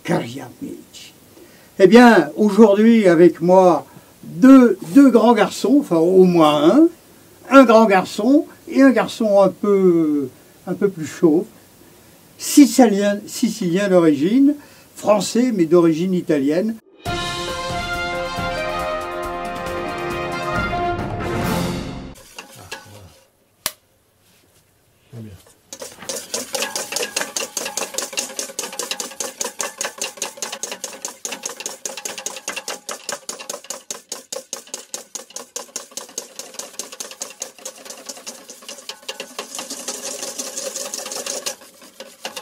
cari amici. Eh bien, aujourd'hui, avec moi, deux grands garçons, enfin au moins un grand garçon et un garçon un peu plus chauve, sicilien d'origine, français mais d'origine italienne.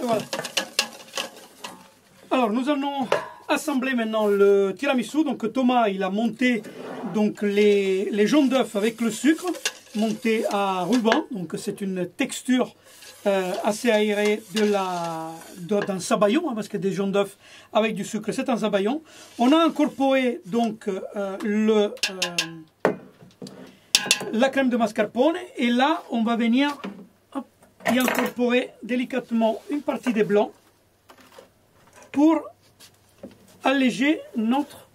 Voilà. Alors nous allons assembler maintenant le tiramisu. Donc Thomas il a monté donc les jaunes d'œufs avec le sucre monté à ruban. Donc c'est une texture assez aérée d'un sabayon, hein, parce que des jaunes d'œufs avec du sucre c'est un sabayon. On a incorporé donc la crème de mascarpone et là on va venir y incorporer délicatement une partie des blancs pour alléger notre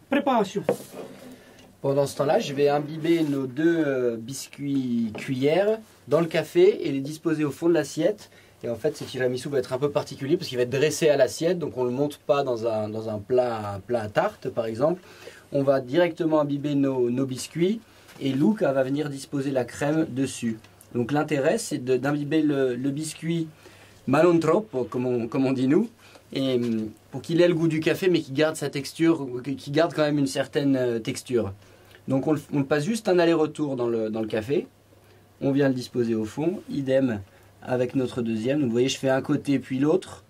préparation. Pendant ce temps-là, je vais imbiber nos deux biscuits cuillères dans le café et les disposer au fond de l'assiette. Et en fait, ce tiramisu va être un peu particulier parce qu'il va être dressé à l'assiette, donc on ne le monte pas dans un plat à tarte par exemple. On va directement imbiber nos biscuits et Luca va venir disposer la crème dessus. Donc l'intérêt, c'est d'imbiber le biscuit ma non troppo, comme on dit nous, et pour qu'il ait le goût du café, mais qu'il garde sa texture, qu'il garde quand même une certaine texture. Donc on le passe juste un aller-retour dans le café. On vient le disposer au fond, idem avec notre deuxième. Donc vous voyez, je fais un côté puis l'autre,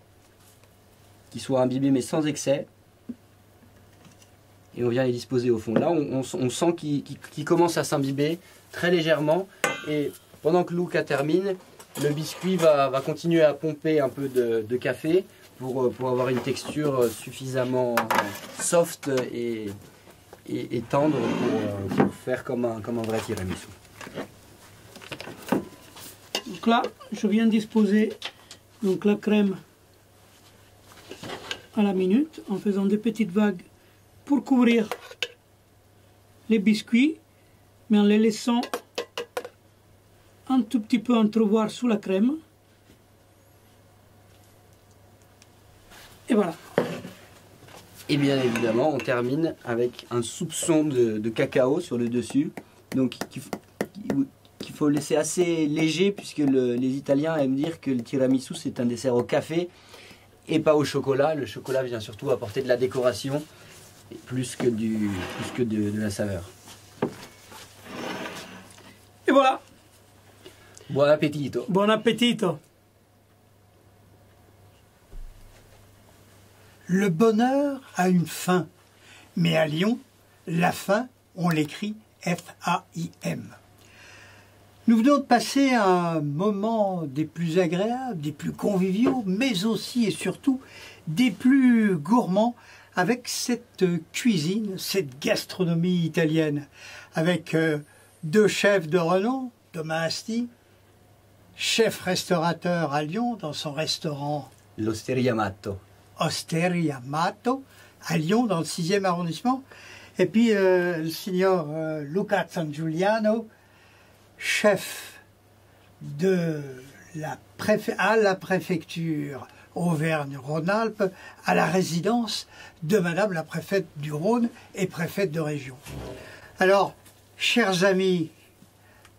qui soit imbibé mais sans excès. Et on vient les disposer au fond. Là, on sent qu'il commence à s'imbiber très légèrement. Et pendant que Luca termine, le biscuit va continuer à pomper un peu de café pour avoir une texture suffisamment soft et tendre pour faire comme un vrai tiramisu. Donc là, je viens disposer donc la crème à la minute en faisant des petites vagues pour couvrir les biscuits, mais en les laissant un tout petit peu entrevoir sous la crème. Et voilà. Et bien évidemment, on termine avec un soupçon de cacao sur le dessus. Donc qu'il faut laisser assez léger puisque les Italiens aiment dire que le tiramisu c'est un dessert au café et pas au chocolat. Le chocolat vient surtout apporter de la décoration plus que de la saveur. Et voilà. Buon appetito. Buon appetito. Le bonheur a une fin, mais à Lyon, la fin, on l'écrit F-A-I-M. Nous venons de passer un moment des plus agréables, des plus conviviaux, mais aussi et surtout des plus gourmands avec cette cuisine, cette gastronomie italienne, avec deux chefs de renom, Thomas Asti, chef restaurateur à Lyon dans son restaurant L'Osteria Matto. Osteria Matto, à Lyon, dans le 6e arrondissement. Et puis le signor Luca Sangiuliano, chef à la préfecture Auvergne-Rhône-Alpes, à la résidence de Madame la préfète du Rhône et préfète de région. Alors, chers amis,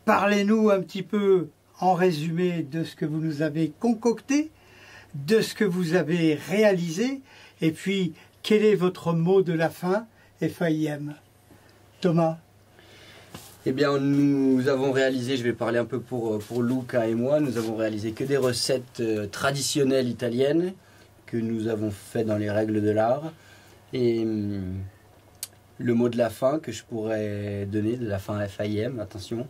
parlez-nous un petit peu en résumé de ce que vous nous avez concocté, de ce que vous avez réalisé, et puis quel est votre mot de la fin, FAIM. Thomas? Eh bien, nous avons réalisé, je vais parler un peu pour Luca et moi, nous avons réalisé que des recettes traditionnelles italiennes que nous avons fait dans les règles de l'art. Et le mot de la fin que je pourrais donner, de la fin FAIM, attention,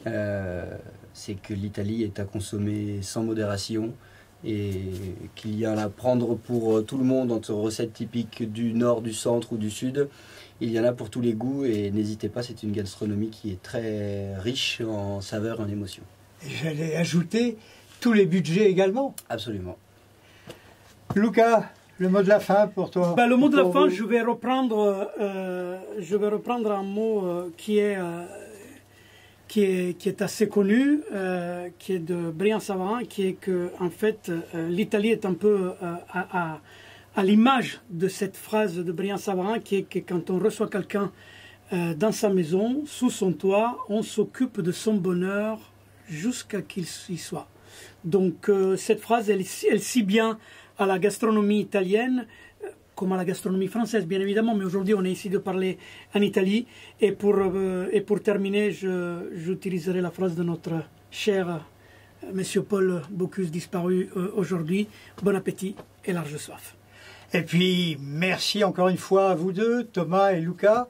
c'est que l'Italie est à consommer sans modération et qu'il y en a à prendre pour tout le monde entre recettes typiques du nord, du centre ou du sud. Il y en a pour tous les goûts et n'hésitez pas, c'est une gastronomie qui est très riche en saveurs et en émotions. Et j'allais ajouter tous les budgets également. Absolument. Luca, Le mot de la fin pour toi? Le mot de la fin, vous. je vais reprendre un mot qui est assez connu, qui est de Brian Savarin, qui est que en fait l'Italie est un peu à l'image de cette phrase de Brian Savarin, qui est que quand on reçoit quelqu'un dans sa maison, sous son toit, on s'occupe de son bonheur jusqu'à qu'il y soit. Donc cette phrase, elle si bien à la gastronomie italienne comme à la gastronomie française, bien évidemment, mais aujourd'hui on est ici de parler en Italie. Et pour terminer, j'utiliserai la phrase de notre cher Monsieur Paul Bocuse, disparu aujourd'hui. Bon appétit et large soif. Et puis, merci encore une fois à vous deux, Thomas et Luca,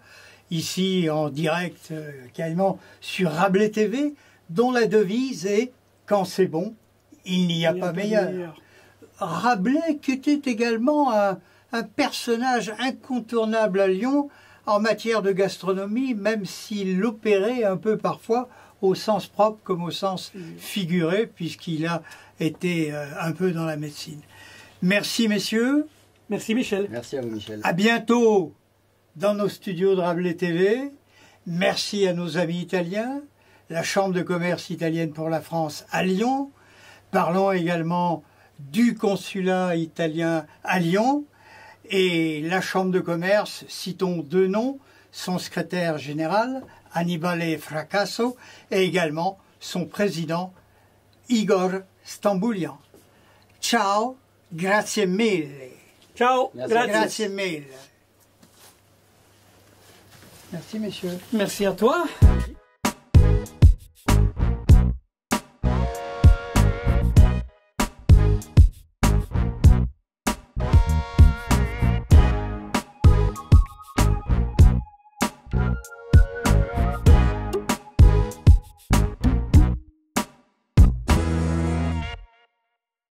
ici en direct, carrément sur Rabelais TV, dont la devise est « Quand c'est bon, il n'y a pas meilleur ». Rabelais, qui était également un personnage incontournable à Lyon en matière de gastronomie, même s'il opérait un peu parfois au sens propre comme au sens figuré, puisqu'il a été un peu dans la médecine. Merci messieurs. Merci Michel. Merci à vous Michel. À bientôt dans nos studios de Rabelais TV. Merci à nos amis italiens, la Chambre de commerce italienne pour la France à Lyon. Parlons également du consulat italien à Lyon et la Chambre de commerce, citons deux noms, son secrétaire général, Annibale Fracasso, et également son président, Igor Stamboulian. Ciao, grazie mille. Ciao, Grazie mille. Merci messieurs. Merci à toi.